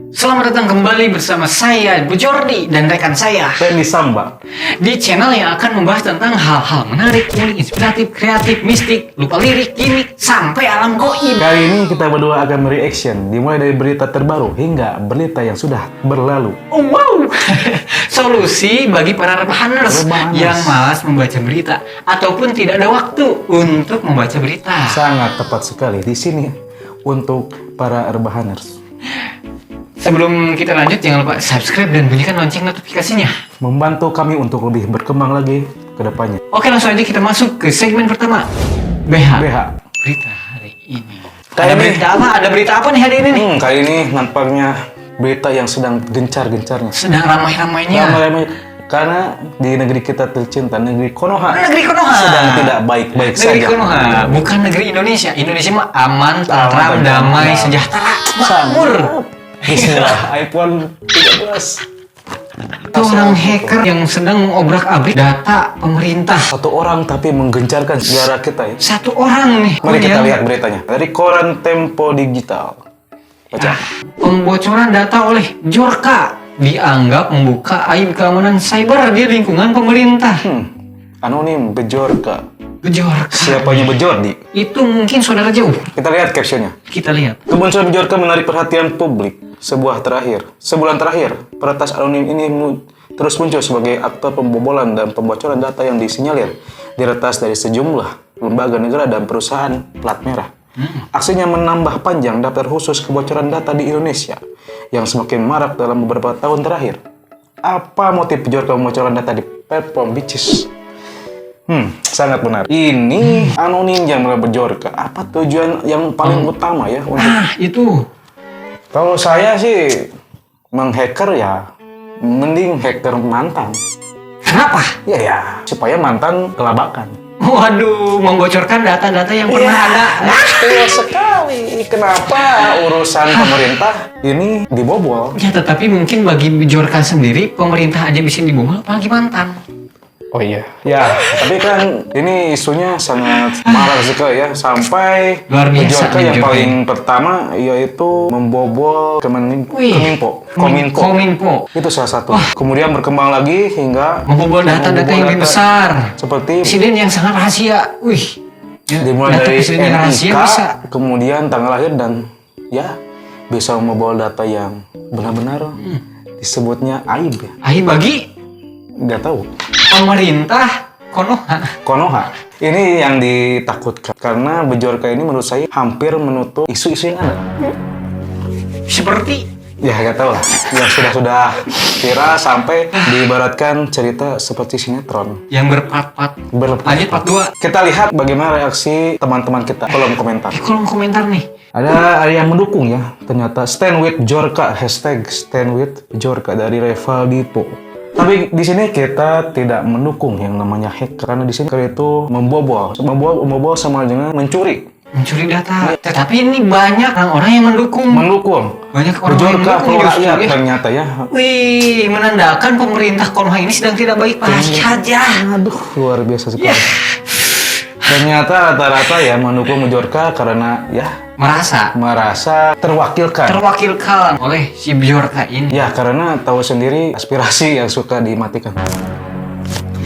Selamat datang kembali bersama saya, Bu Jordi, dan rekan saya, Fendi Samba, di channel yang akan membahas tentang hal-hal menarik, unik, inspiratif, kreatif, mistik, lupa lirik, gimmick, sampai alam goib. Kali ini kita berdua akan mereaction dimulai dari berita terbaru hingga berita yang sudah berlalu. Oh, wow! Solusi bagi para rebahaners yang malas membaca berita ataupun tidak ada waktu untuk membaca berita. Sangat tepat sekali di sini untuk para rebahaners. Sebelum kita lanjut, jangan lupa subscribe dan bunyikan lonceng notifikasinya. Membantu kami untuk lebih berkembang lagi ke depannya. Oke, langsung aja kita masuk ke segmen pertama. BH. Berita hari ini. Ada berita apa? Ada berita apa nih hari ini nih? Kali ini nampaknya berita yang sedang gencar-gencarnya. Sedang ramai-ramainya. Ramai-ramai. Karena di negeri kita tercinta, negeri Konoha. Negeri Konoha. Sedang tidak baik-baik saja. Negeri Konoha. Bukan negeri Indonesia. Indonesia mah aman, tentram, damai, sejahtera, makmur. Bismillah, iPhone 13. Seorang hacker yang sedang mengobrak-abrik data pemerintah. Satu orang tapi menggencarkan sejarah kita ya. Satu orang nih. Mari kita lihat beritanya dari koran Tempo Digital. Baca. Pembocoran data oleh Bjorka dianggap membuka aib keamanan cyber di lingkungan pemerintah. Anonim Bjorka. Bjorka. Siapanya Bjordi? Itu mungkin saudara jauh. Kita lihat captionnya. Kita lihat. Kemunculan Bjorka menarik perhatian publik. Sebulan terakhir, peretas anonim ini terus muncul sebagai aktor pembobolan dan pembocoran data yang disinyalir diretas dari sejumlah lembaga negara dan perusahaan plat merah. Aksinya menambah panjang daftar khusus kebocoran data di Indonesia yang semakin marak dalam beberapa tahun terakhir. Apa motif Bjorka membocorkan data di platform Bitches? Sangat benar. Ini anonim yang Bjorka. Apa tujuan yang paling utama ya untuk? Itu. Kalau saya sih menghacker ya, mending hacker mantan. Kenapa? Ya, supaya mantan kelabakan. Waduh, membocorkan data-data yang pernah ada. Betul sekali. Kenapa urusan pemerintah ini dibobol? Ya, tetapi mungkin bagi Bjorka sendiri, pemerintah aja bisa dibobol, apalagi mantan. Oh iya. Ya, tapi kan ini isunya sangat marah sekali ya. Sampai luar biasa. Bjorka yang paling pertama yaitu membobol Kominfo. Itu salah satu. Kemudian berkembang lagi hingga membobol data-data yang lebih besar. Seperti presiden yang sangat rahasia. Dimulai dari NIK, kemudian tanggal lahir dan ya bisa membobol data yang benar-benar disebutnya aib ya. Aib bagi? Nggak tahu. Pemerintah Konoha. Ini yang ditakutkan karena Bjorka ini menurut saya hampir menutup isu-isu yang ada. Seperti? Ya nggak tahu lah. Yang sudah viral sampai diibaratkan cerita seperti sinetron. Yang berpart-part. Lanjut part 2. Kita lihat bagaimana reaksi teman-teman kita kolom komentar. Kolom komentar nih. Ada yang mendukung ya. Ternyata stand with Bjorka, hashtag stand with Bjorka dari Revaldipo. Tapi di sini kita tidak mendukung yang namanya hack karena di sini itu membobol sama dengan mencuri data. Tetapi ini banyak orang yang mendukung. Banyak orang yang mendukung rakyat ternyata ya. Wih, menandakan pemerintah Konoha ini sedang tidak baik-baik saja. Aduh, luar biasa sekali. Ternyata rata-rata ya mendukung Bjorka karena ya merasa terwakilkan oleh si Bjorka ini. Ya, karena tahu sendiri aspirasi yang suka dimatikan.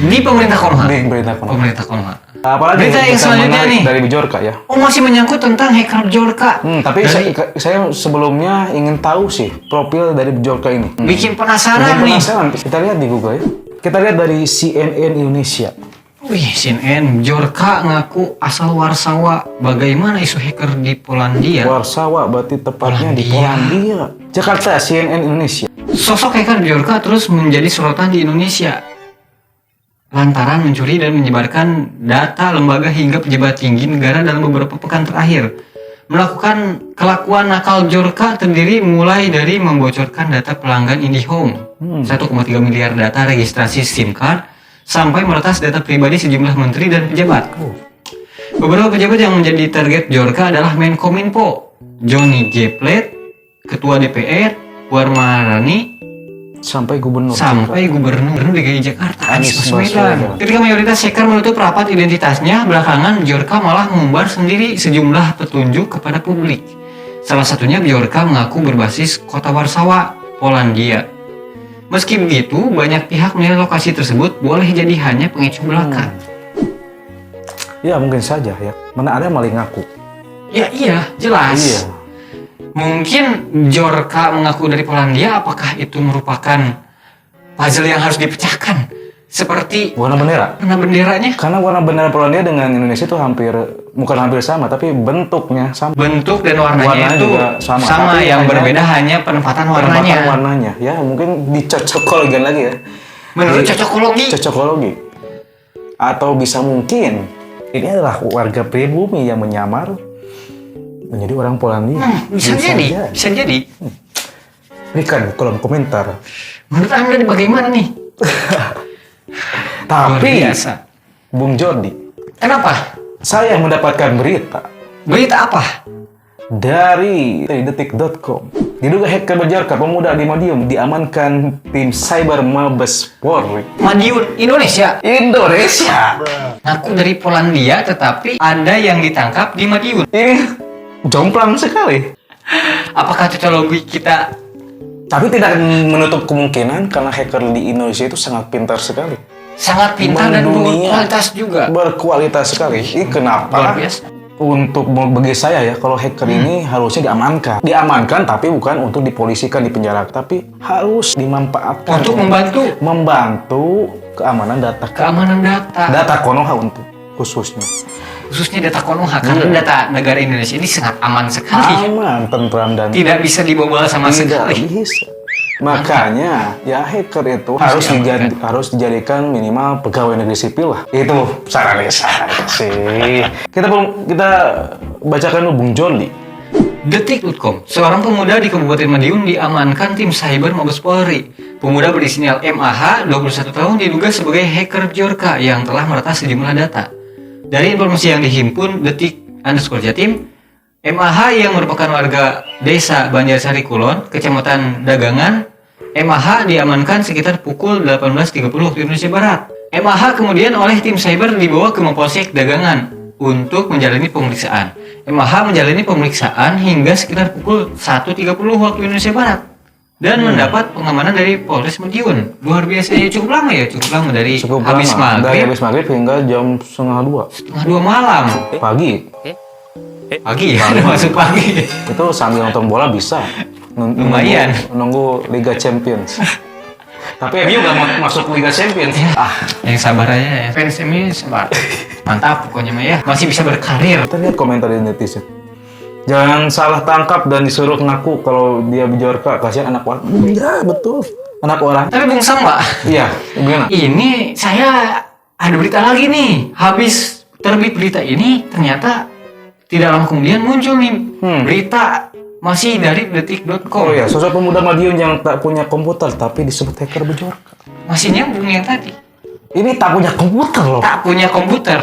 Di pemerintah Konoha. Apalagi berita yang selanjutnya nih dari Bjorka ya. Oh, masih menyangkut tentang hacker Bjorka. Tapi saya sebelumnya ingin tahu sih profil dari Bjorka ini. Bikin penasaran nih. Kita lihat di Google ya. Kita lihat dari CNN Indonesia. Wih, CNN, Bjorka ngaku asal Warsawa. Bagaimana isu hacker di Polandia? Warsawa berarti tepatnya di Polandia. Jakarta, CNN Indonesia. Sosok hacker Bjorka terus menjadi sorotan di Indonesia lantaran mencuri dan menyebarkan data lembaga hingga pejabat tinggi negara dalam beberapa pekan terakhir. Melakukan kelakuan nakal Bjorka terdiri mulai dari membocorkan data pelanggan IndiHome, 1,3 miliar data registrasi SIM card, sampai meretas data pribadi sejumlah menteri dan pejabat. Beberapa pejabat yang menjadi target Bjorka adalah Menkominfo, Johnny G. Plate, Ketua DPR, Puan Maharani, sampai gubernur DKI Jakarta Anies Baswedan. Ketika mayoritas hacker menutup rapat identitasnya, belakangan Bjorka malah mengumbar sendiri sejumlah petunjuk kepada publik. Salah satunya Bjorka mengaku berbasis kota Warsawa, Polandia. Meski begitu, banyak pihak menilai lokasi tersebut boleh jadi hanya pengecoh belaka. Ya mungkin saja ya. Mana ada maling ngaku. Ya iya, jelas. Iya. Mungkin Bjorka mengaku dari Polandia, apakah itu merupakan puzzle yang harus dipecahkan? Seperti Warna bendera. warna benderanya. Karena warna bendera Polandia dengan Indonesia itu bukan hampir sama, tapi bentuknya sama. Bentuk dan warnanya Warnanya itu juga sama. Tapi yang hanya berbeda hanya penempatan Warnanya. warnanya. Warnanya. Ya mungkin dicocokologikan lagi ya. Menurut cocokologi. Cocokologi. Atau bisa mungkin ini adalah warga pribumi yang menyamar menjadi orang Polandia. Bisa jadi. Berikan di kolom komentar. Menurut Anda bagaimana nih? Luar Tapi, biasa. Bung Jordi, Kenapa? saya mendapatkan berita Berita apa? dari detik.com. Diduga hacker Bjorka, pemuda di Madiun, diamankan tim cyber Mabes Polri. Madiun, Indonesia. Indonesia. Aku dari Polandia, tetapi ada yang ditangkap di Madiun. Ini jomplang sekali. Apakah cocokologi kita? Tapi tidak menutup kemungkinan karena hacker di Indonesia itu sangat pintar sekali. Sangat pintar dan Mendunia. berkualitas juga. Berkualitas sekali. Ini Luar kenapa? biasa. Untuk bagi saya ya, kalau hacker ini harusnya diamankan. Diamankan tapi bukan untuk dipolisikan di penjara, tapi harus dimanfaatkan Untuk membantu keamanan data. keamanan data. Data Konoha untuk khususnya. Khususnya data Konoha, karena data negara Indonesia ini sangat aman sekali. Aman, tentram dan Tidak bisa dibobol sama tidak sekali. bisa. Makanya ya hacker itu harus dijadikan minimal pegawai negeri sipil lah. Itu saran saya sih. Kita bacakan dulu Bung Jordi. Detik.com, seorang pemuda di Kabupaten Madiun diamankan tim cyber Mabes Polri. Pemuda berinisial MAH, 21 tahun, diduga sebagai hacker Bjorka yang telah meretas sejumlah data. Dari informasi yang dihimpun Detik_Jatim, MAH yang merupakan warga desa Banjarsari Kulon, Kecamatan Dagangan, MAH diamankan sekitar pukul 18.30 waktu Indonesia Barat. MAH kemudian oleh tim cyber dibawa ke Mapolsek Dagangan untuk menjalani pemeriksaan. MAH menjalani pemeriksaan hingga sekitar pukul 1.30 waktu Indonesia Barat dan mendapat pengamanan dari Polres Madiun. Luar biasa ya, cukup lama dari habis maghrib hingga jam setengah 2 malam. pagi. Pagi ya, masuk pagi. Itu sambil nonton bola bisa. Lumayan. Nunggu Liga Champions. Tapi MU nggak mau masuk Liga Champions. Yang sabar aja ya. Fans ini sabar. Mantap pokoknya mah ya. Masih bisa berkarir. Kita lihat komentar di netizen. Jangan salah tangkap dan disuruh ngaku kalau dia Bjorka. Kasihan anak orang. Iya betul. Anak orang. Tapi Bung Samba, Iya, gimana? ini saya ada berita lagi nih. Habis terbit berita ini, ternyata tidak lama kemudian muncul nih berita masih dari detik.com. Oh iya, sosok pemuda Madiun yang tak punya komputer tapi disebut hacker Bjorka. Masih nyambung yang tadi. Ini tak punya komputer loh. Tak punya komputer.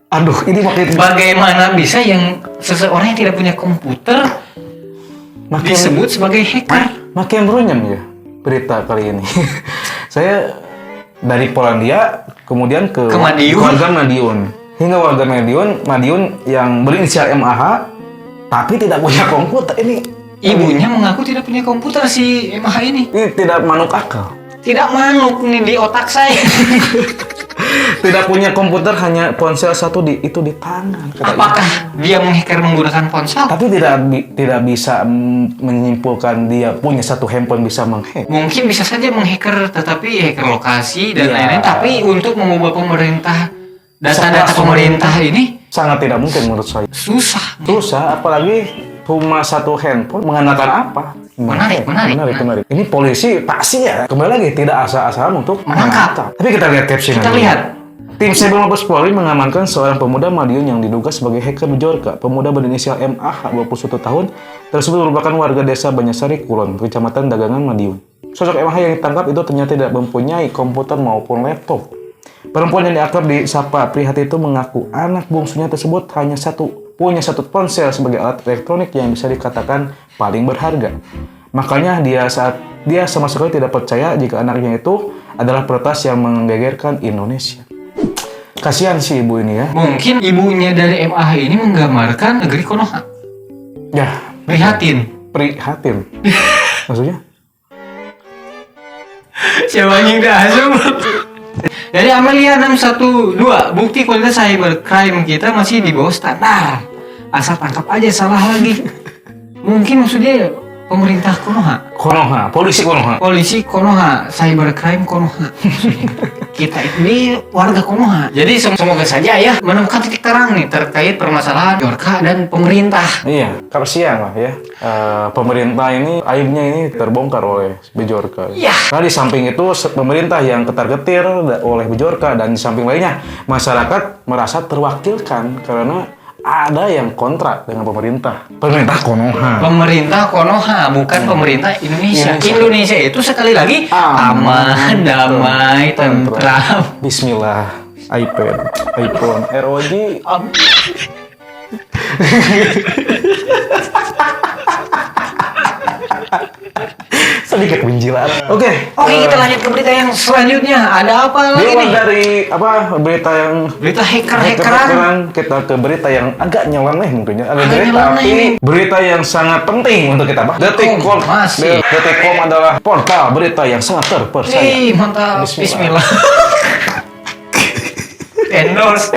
Aduh, ini makin Bagaimana bisa yang seseorang yang tidak punya komputer disebut sebagai hacker? makin runyam ya berita kali ini. Saya dari Polandia kemudian ke Madiun. warga Madiun. Hingga warga Madiun yang berinisial MAH tapi tidak punya komputer. Ini Ibunya mengaku tidak punya komputer si MH ini. tidak manuk akal. Tidak manuk nih di otak saya. Tidak punya komputer, hanya ponsel satu itu di tangan. Apakah dia menghacker menggunakan ponsel? Tapi tidak bisa menyimpulkan dia punya satu handphone bisa menghack. Mungkin bisa saja menghacker, tetapi hacker lokasi dan Ya. lain-lain. Tapi untuk mengubah pemerintah, data-data pemerintah ini Sangat tidak mungkin menurut saya. susah. Susah, apalagi cuma satu handphone mengandalkan apa? Menarik. Ini polisi pasti ya kembali lagi tidak asal-asalan untuk Menangkap. Tapi kita lihat caption. Kita lihat. Tim Cyber Mabes Polri mengamankan seorang pemuda Madiun yang diduga sebagai hacker Bjorka. Pemuda berinisial MAH, 21 tahun, tersebut merupakan warga desa Banjarsari Kulon, Kecamatan Dagangan, Madiun. Sosok MAH yang ditangkap itu ternyata tidak mempunyai komputer maupun laptop. Perempuan yang akrab disapa Prihati itu mengaku anak bungsunya tersebut punya satu ponsel sebagai alat elektronik yang bisa dikatakan paling berharga. Makanya dia sama sekali tidak percaya jika anaknya itu adalah peretas yang menggegerkan Indonesia. Kasihan si ibu ini ya. Mungkin ibunya dari MAH ini menggambarkan negeri Konoha. Ya, Prihatin. Maksudnya? Siapa yang asum? Dari Amelia 612, bukti kualitas cybercrime kita masih di bawah standar. Asal tangkap aja salah lagi. Mungkin maksudnya pemerintah Konoha, polisi Konoha, cybercrime Konoha. Kita ini warga Konoha. Jadi semoga saja ya menemukan titik terang nih terkait permasalahan Bjorka dan pemerintah. Iya, kasihan lah ya. Pemerintah ini aibnya ini terbongkar oleh Bjorka. Iya. Karena di samping itu pemerintah yang ketar-ketir oleh Bjorka dan di samping lainnya masyarakat merasa terwakilkan karena ada yang kontra dengan pemerintah. Pemerintah Konoha, bukan pemerintah Indonesia. Indonesia itu sekali lagi aman, damai, tentram. Bismillah. iPhone, ROG. Sedikit menjilat. Oke, kita lanjut ke berita yang selanjutnya. Ada apa lagi nih? Dari berita hackeran kita ke berita yang agak nyeleneh mungkin ya. Tapi berita yang sangat penting untuk kita bahas. Detik.com adalah portal berita yang sangat terpercaya. Mantap. Bismillah. Endorse.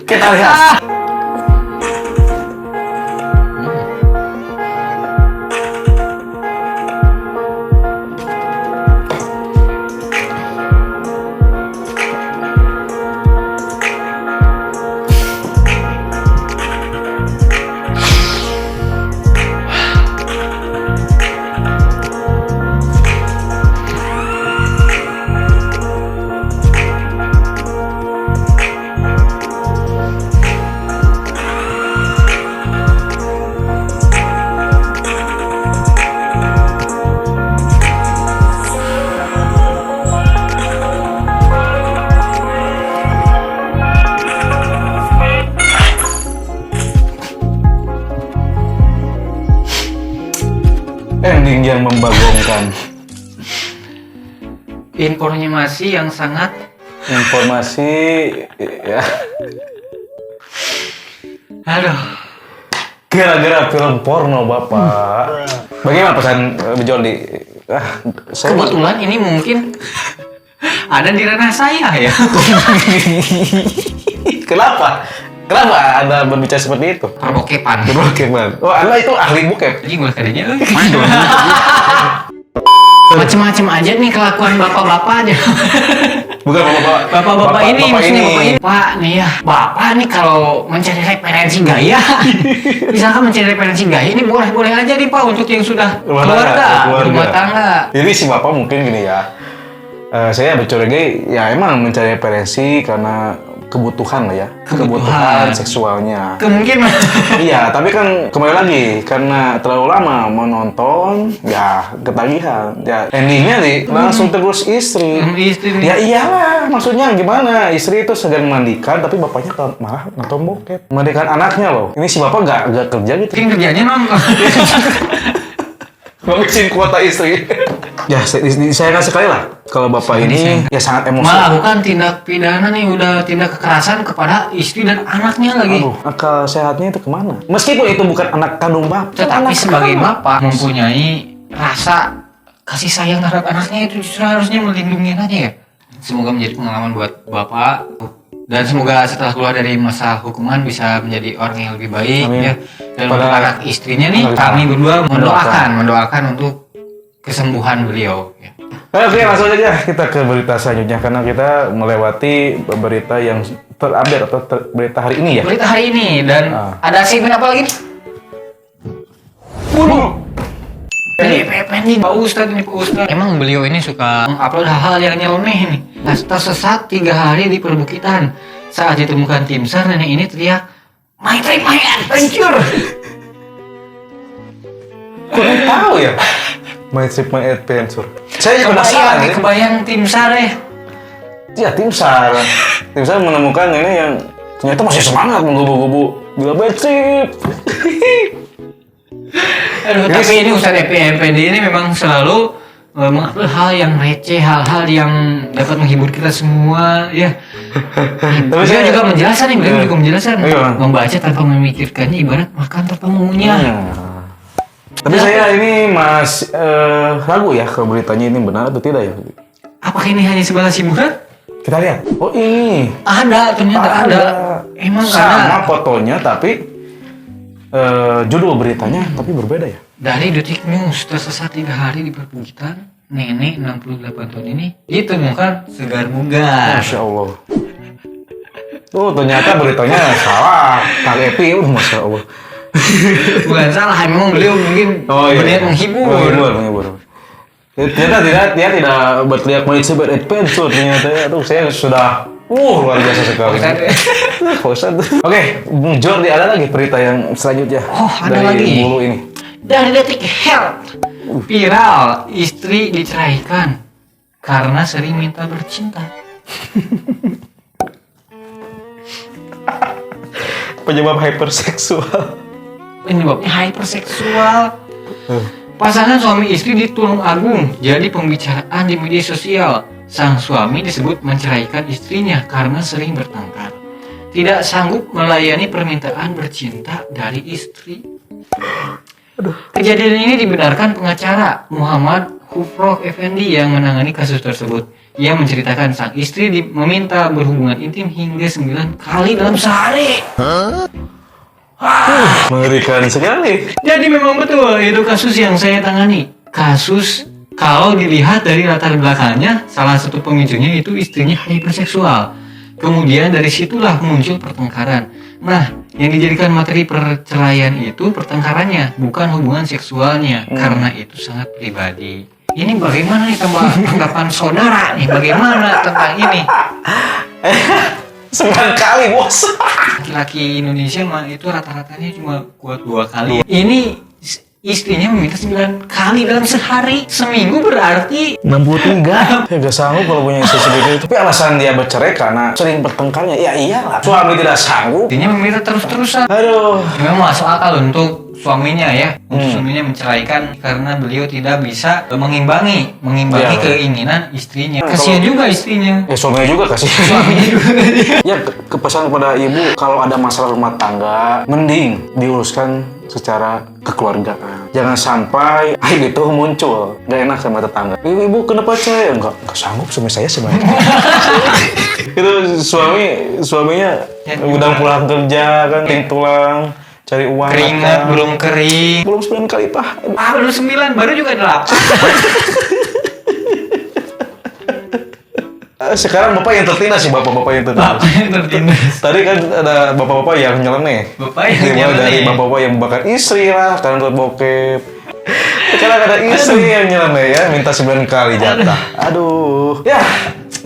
Kita lihat. Ending yang membagongkan. Informasi yang sangat ya. Aduh. Gara-gara film porno Bapak. Bagaimana pesan Bejo di Kebetulan ini mungkin ada di ranah saya ya. Kenapa Anda berbicara seperti itu? Perbokepan. Oh, Anda itu ahli bokep. Jadi gue kadangnya macem-macem aja nih kelakuan bapak-bapak aja. Bukan Bapak-bapak ini maksudnya bapak ini. Pak nih ya, bapak nih kalau mencari referensi gaya, misalkan mencari referensi gaya ini boleh aja nih Pak untuk yang sudah keluarga. Rumah tangga. Jadi si bapak mungkin gini ya. Saya bercuriga ya emang mencari referensi karena kebutuhan lah ya, kebutuhan seksualnya. Kemungkinan. Iya, tapi kan kembali lagi karena terlalu lama menonton, ya ketagihan. Ya endingnya nih langsung terus istri. Ya iyalah, maksudnya gimana? Istri itu segan memandikan, tapi bapaknya malah nonton bokep. Memandikan anaknya loh. Ini si bapak nggak kerja gitu. Mungkin kerjanya nonton. Ngabisin kuota istri. Ya, saya kasih sekali lah. Kalau bapak ini ya sangat emosi. Melakukan tindak pidana nih, udah tindak kekerasan kepada istri dan anaknya lagi. Aduh, akal sehatnya itu kemana? Meskipun itu bukan anak kandung bapak. Tetapi sebagai bapak mempunyai rasa kasih sayang terhadap anaknya itu justru harusnya melindungi anaknya ya. Semoga menjadi pengalaman buat bapak. Dan semoga setelah keluar dari masa hukuman bisa menjadi orang yang lebih baik. Amin. Ya. Dan untuk anak istrinya nih, kami berdua mendoakan untuk kesembuhan beliau. Ya. Oke, langsung aja kita ke berita selanjutnya karena kita melewati berita yang terupdate atau berita hari ini ya. Berita hari ini dan ada segmen apa lagi? Jadi nih Pak Ustadz. Emang beliau ini suka mengupload hal-hal yang nyeleneh nih. Tersesat 3 hari di perbukitan. Saat ditemukan tim SAR, nenek ini teriak, "My trip, my adventure!" Kurang tahu ya. My trip, my adventure. Saya penasaran nih. Kebayang tim SAR ya. Ya tim SAR. Tim SAR menemukan ini yang ternyata masih semangat menggubu-gubu bila bad trip. Aduh, tapi ini Ustadz FPMPD ini memang selalu mengambil hal yang receh, hal-hal yang dapat menghibur kita semua, ya. Tapi Beliau saya- juga menjelaskan nih, beliau juga menjelaskan Iya. membaca tanpa memikirkannya ibarat makan tanpa mengunyah. Tapi saya ini ragu ya kalau beritanya ini benar atau tidak ya. Apakah ini hanya sebatas hiburan? Kita lihat. Oh ini. Ada, ternyata ada. Emang Sama ada. fotonya tapi judul beritanya tapi berbeda ya. Dari Detik News, tersesat 3 hari di perbukitan, nenek 68 tahun ini ditemukan segar bugar. Masya Allah. Oh ternyata beritanya salah. Kang Epi, Masya Allah. Bukan salah, memang beliau mungkin berniat menghibur. Ternyata dia tidak berteriak manusia beradventure ternyata ya. Aduh saya sudah luar biasa sekali. Bosan. Oke, Bung Jordi ada lagi berita yang selanjutnya Oh, ada dari lagi. Bulu ini. Dari Detik Health, viral istri diceraikan karena sering minta bercinta. Penyebab hyperseksual. Penyebabnya hyperseksual. Pasangan suami istri di Tulung Agung jadi pembicaraan di media sosial. Sang suami disebut menceraikan istrinya karena sering bertengkar. Tidak sanggup melayani permintaan bercinta dari istri. Kejadian ini dibenarkan pengacara Muhammad Hufroh Effendi yang menangani kasus tersebut. Ia menceritakan sang istri meminta berhubungan intim hingga 9 kali dalam sehari. Mengerikan sekali. Jadi memang betul itu kasus yang saya tangani. Kasus kalau dilihat dari latar belakangnya, salah satu pemicunya itu istrinya hyperseksual. Kemudian dari situlah muncul pertengkaran. Nah, yang dijadikan materi perceraian itu pertengkarannya, bukan hubungan seksualnya, karena itu sangat pribadi. Ini bagaimana nih tanggapan saudara nih? Bagaimana tentang ini? 9 kali bos. Laki-laki Indonesia mah itu rata-ratanya cuma kuat 2 kali. Ini istrinya meminta 9 kali dalam sehari. Seminggu berarti 63. Saya gak sanggup kalau punya istri segitu. Tapi alasan dia bercerai karena sering bertengkarnya. Ya iyalah. Suami tidak sanggup. istrinya meminta terus-terusan. Aduh. Memang masuk akal untuk suaminya ya. Untuk suaminya menceraikan karena beliau tidak bisa mengimbangi Iya. keinginan istrinya. Kasihan juga istrinya. Ya suaminya juga kasih. Suaminya juga. Ya kepesan kepada ibu kalau ada masalah rumah tangga mending diuruskan secara kekeluargaan. Jangan sampai aib itu muncul gak enak sama tetangga. Ibu kenapa cerai? Enggak sanggup suami saya sebenarnya. Itu suaminya udah pulang kerja kan ting tulang cari uang Keringat makan. belum kering. Belum 9 kali pak. Baru 9, baru juga 8. Sekarang bapak yang tertindas sih bapak-bapak yang tertindas. Bapak yang tertindas. Tadi kan ada bapak-bapak yang nyeleneh. Bapak yang Dimulai nyeleneh. dari bapak-bapak yang membakar istri lah karena buat bokep. Sekarang ada istri yang nyeleneh ya, minta 9 kali jatah. Aduh. Ya,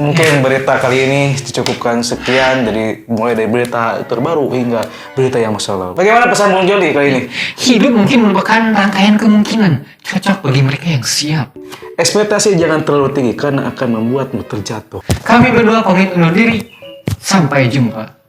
mungkin berita kali ini dicukupkan sekian. Jadi mulai dari berita terbaru hingga berita yang masa lalu. Bagaimana pesan Bung Jody kali ini? Hidup mungkin merupakan rangkaian kemungkinan. Cocok bagi mereka yang siap. Ekspektasi jangan terlalu tinggi karena akan membuatmu terjatuh. Kami berdua pamit undur diri. Sampai jumpa.